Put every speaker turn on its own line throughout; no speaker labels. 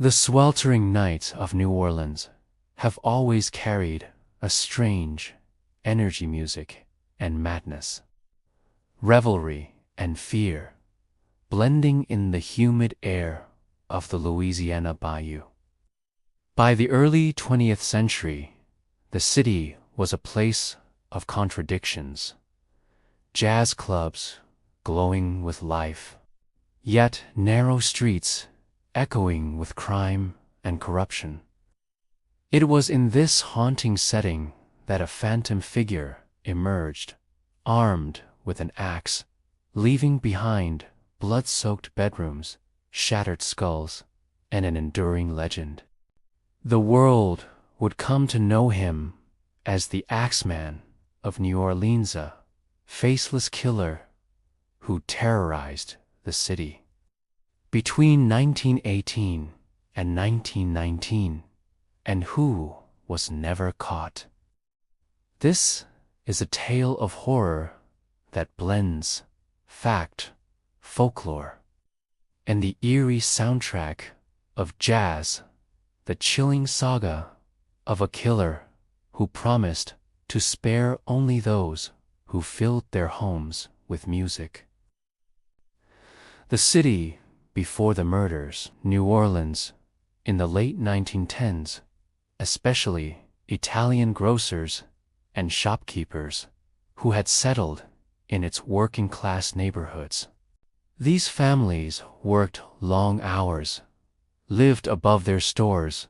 The sweltering nights of New Orleans have always carried a strange energy, music and madness, revelry and fear, blending in the humid air of the Louisiana bayou. By the early 20th century, the city was a place of contradictions. Jazz clubs glowing with life, yet narrow streets echoing with crime and corruption. It was in this haunting setting that a phantom figure emerged, armed with an axe, leaving behind blood-soaked bedrooms, shattered skulls, and an enduring legend. The world would come to know him as the Axeman of New Orleans, a faceless killer who terrorized the city. Between 1918 and 1919, and who was never caught. This is a tale of horror that blends fact, folklore, and the eerie soundtrack of jazz, the chilling saga of a killer who promised to spare only those who filled their homes with music. The city before the murders, New Orleans, in the late 1910s, especially Italian grocers and shopkeepers who had settled in its working-class neighborhoods. These families worked long hours, lived above their stores,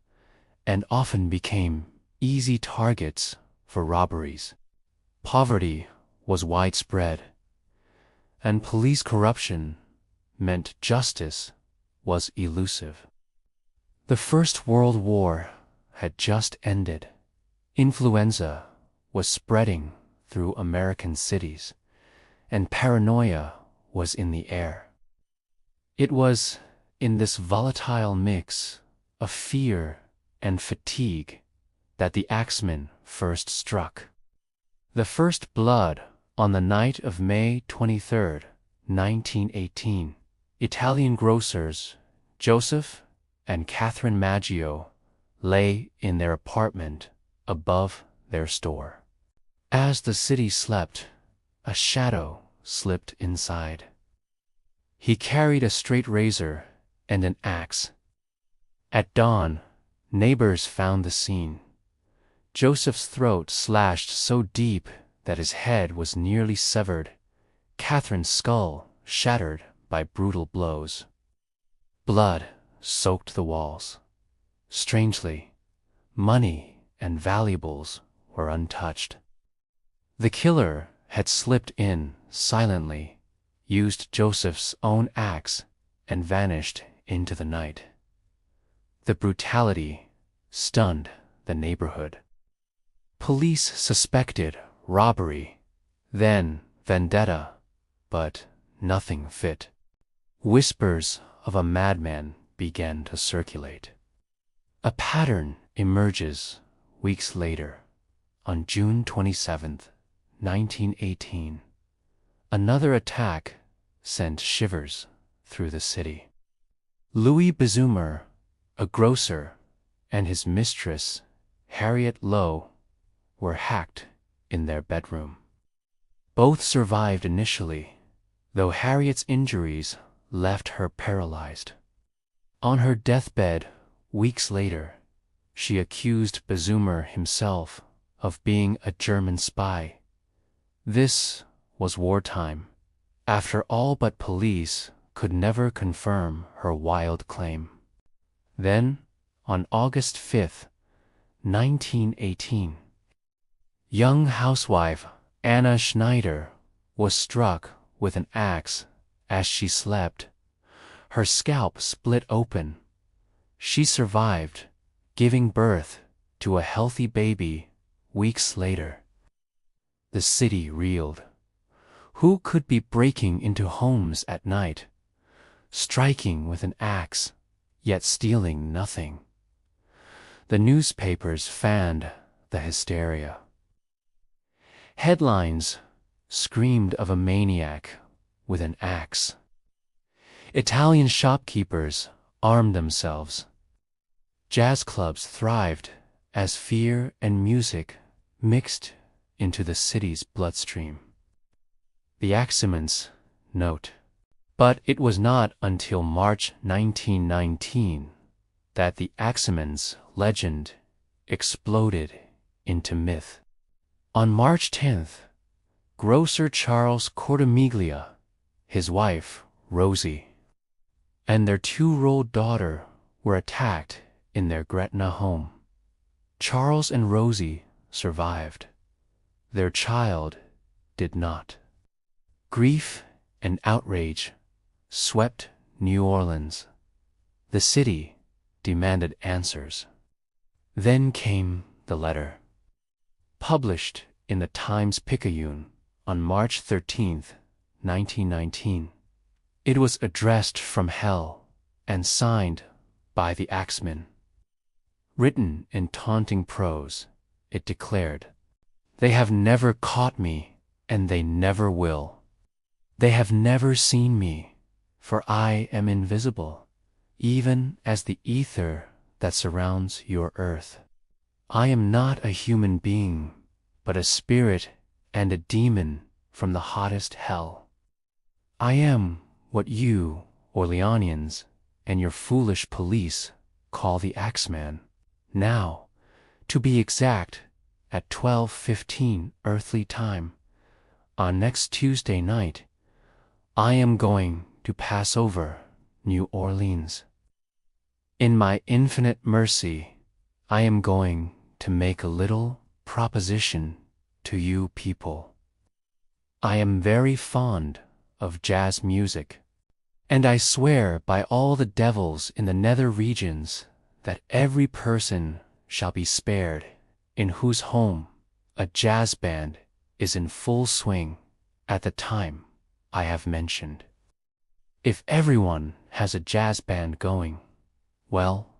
and often became easy targets for robberies. Poverty was widespread, and police corruption meant justice was elusive. The First World War had just ended. Influenza was spreading through American cities, and paranoia was in the air. It was in this volatile mix of fear and fatigue that the Axeman first struck. The first blood on the night of May 23, 1918, Italian grocers Joseph and Catherine Maggio lay in their apartment above their store. As the city slept, a shadow slipped inside. He carried a straight razor and an axe. At dawn, neighbors found the scene. Joseph's throat slashed so deep that his head was nearly severed, Catherine's skull shattered by brutal blows. Blood soaked the walls. Strangely, money and valuables were untouched. The killer had slipped in silently, used Joseph's own axe, and vanished into the night. The brutality stunned the neighborhood. Police suspected robbery, then vendetta, but nothing fit. Whispers of a madman began to circulate. A pattern emerges weeks later. On June 27, 1918, another attack sent shivers through the city. Louis Bezumer, a grocer, and his mistress, Harriet Lowe, were hacked in their bedroom. Both survived initially, though Harriet's injuries left her paralyzed. On her deathbed, weeks later, she accused Bezumer himself of being a German spy. This was wartime, after all, but police could never confirm her wild claim. Then, on August 5, 1918, young housewife Anna Schneider was struck with an axe as she slept. Her scalp split open. She survived, giving birth to a healthy baby weeks later. The city reeled. Who could be breaking into homes at night, striking with an axe, yet stealing nothing? The newspapers fanned the hysteria. Headlines screamed of a maniac with an axe. Italian shopkeepers armed themselves. Jazz clubs thrived as fear and music mixed into the city's bloodstream. The Axemans note. But it was not until March 1919 that the Axeman's legend exploded into myth. On March 10th, grocer Charles Cortimiglia, his wife, Rosie, and their 2-year-old daughter were attacked in their Gretna home. Charles and Rosie survived. Their child did not. Grief and outrage swept New Orleans. The city demanded answers. Then came the letter. Published in the Times-Picayune on March 13, 1919. It was addressed from hell and signed by the Axeman. Written in taunting prose, it declared, "They have never caught me, and they never will. They have never seen me, for I am invisible, even as the ether that surrounds your earth. I am not a human being, but a spirit and a demon from the hottest hell. I am what you, Orleanians, and your foolish police call the Axeman. Now, to be exact, at 12:15 earthly time, on next Tuesday night, I am going to pass over New Orleans. In my infinite mercy, I am going to make a little proposition to you people. I am very fond of jazz music, and I swear by all the devils in the nether regions that every person shall be spared in whose home a jazz band is in full swing at the time I have mentioned. If everyone has a jazz band going, well,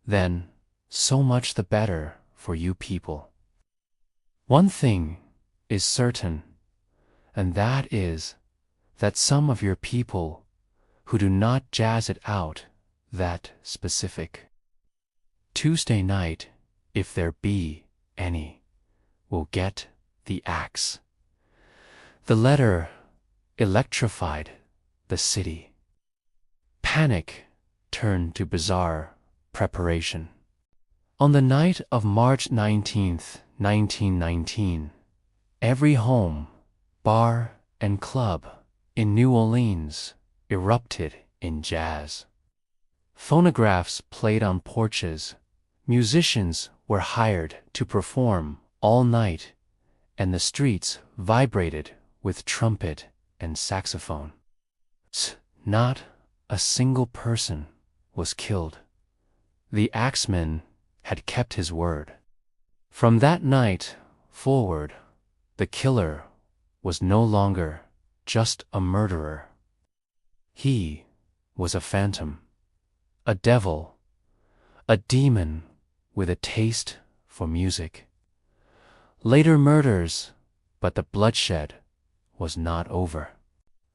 then, so much the better for you people. One thing is certain, and that is that some of your people who do not jazz it out that specific Tuesday night, if there be any, will get the axe." The letter electrified the city. Panic turned to bizarre preparation. On the night of March 19th, 1919, every home, bar, and club in New Orleans erupted in jazz. Phonographs played on porches, musicians were hired to perform all night, and the streets vibrated with trumpet and saxophone. Not a single person was killed. The Axeman had kept his word. From that night forward, the killer was no longer just a murderer. He was a phantom, a devil, a demon with a taste for music. Later murders, but the bloodshed was not over.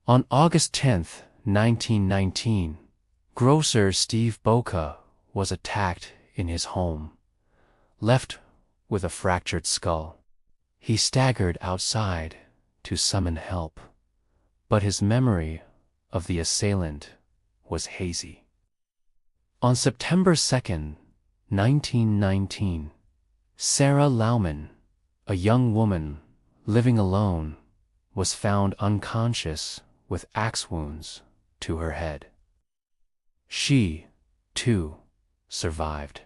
On August 10th, 1919, grocer Steve Boca was attacked in his home, left with a fractured skull. He staggered outside to summon help, but his memory of the assailant was hazy. On September 2nd, 1919, Sarah Lauman, a young woman living alone, was found unconscious with axe wounds to her head. She, too, survived.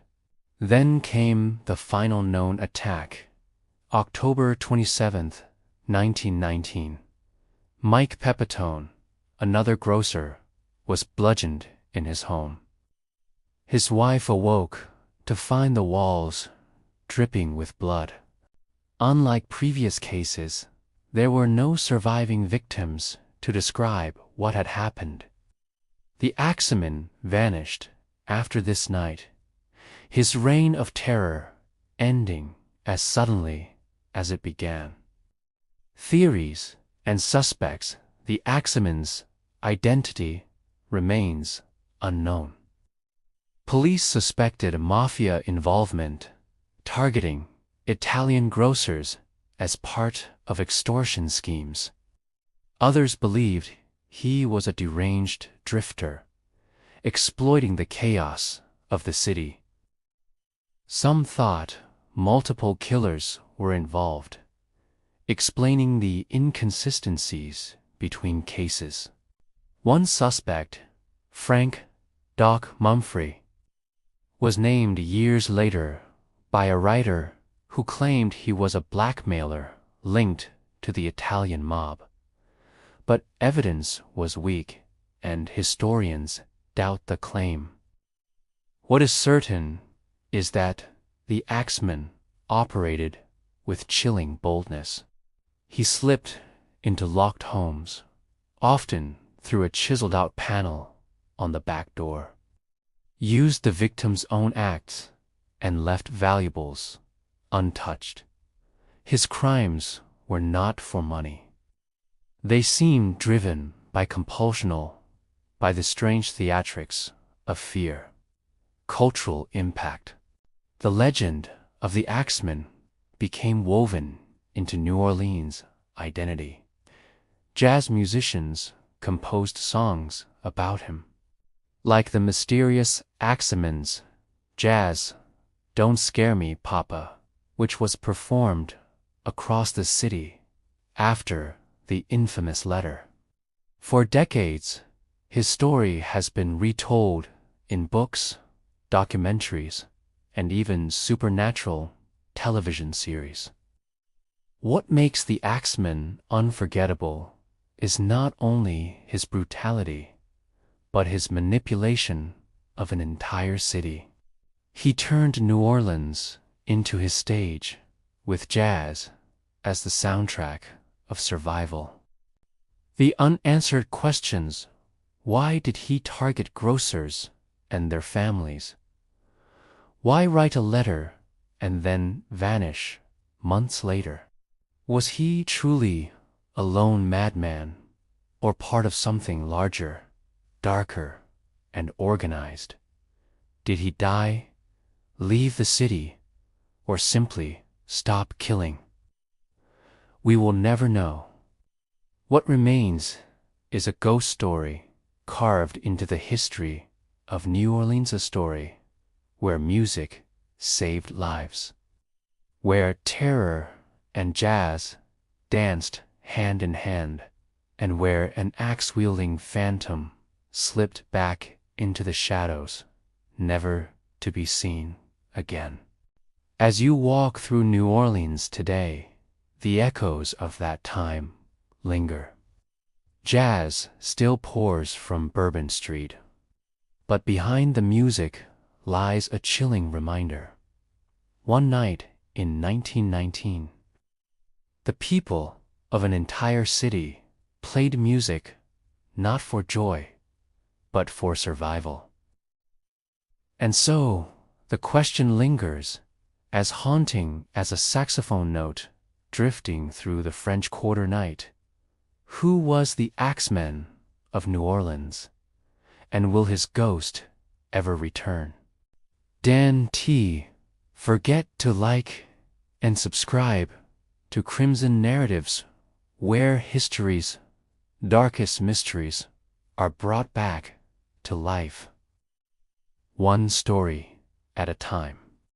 Then came the final known attack, October 27th, 1919. Mike Pepitone, another grocer, was bludgeoned in his home. His wife awoke to find the walls dripping with blood. Unlike previous cases, there were no surviving victims to describe what had happened. The Axeman vanished after this night, his reign of terror ending as suddenly as it began. Theories and suspects, the Axeman's identity remains unknown. Police suspected mafia involvement, targeting Italian grocers as part of extortion schemes. Others believed he was a deranged drifter, exploiting the chaos of the city. Some thought multiple killers were involved, explaining the inconsistencies between cases. One suspect, Frank "Doc" Mumphrey, was named years later by a writer who claimed he was a blackmailer linked to the Italian mob. But evidence was weak, and historians doubt the claim. What is certain is that the Axeman operated with chilling boldness. He slipped into locked homes, often through a chiseled-out panel on the back door, used the victim's own acts, and left valuables untouched. His crimes were not for money. They seemed driven by by the strange theatrics of fear. Cultural impact. The legend of the Axeman became woven into New Orleans' identity. Jazz musicians composed songs about him. Like the mysterious Axeman's jazz "Don't Scare Me, Papa," which was performed across the city after the infamous letter. For decades, his story has been retold in books, documentaries, and even supernatural television series. What makes the Axeman unforgettable is not only his brutality, but his manipulation of an entire city. He turned New Orleans into his stage, with jazz as the soundtrack of survival. The unanswered questions: why did he target grocers and their families? Why write a letter and then vanish months later? Was he truly a lone madman, or part of something larger, darker, and organized? Did he die, leave the city, or simply stop killing? We will never know. What remains is a ghost story carved into the history of New Orleans, a story where music saved lives, where terror and jazz danced hand in hand, and where an axe-wielding phantom slipped back into the shadows, never to be seen again. As you walk through New Orleans today, the echoes of that time linger. Jazz still pours from Bourbon Street, but behind the music lies a chilling reminder. One night in 1919, the people of an entire city played music not for joy, but for survival. And so, the question lingers, as haunting as a saxophone note drifting through the French Quarter night. Who was the Axeman of New Orleans, and will his ghost ever return? Dan T. Forget to like and subscribe to Crimson Narratives, where history's darkest mysteries are brought back to life, one story at a time.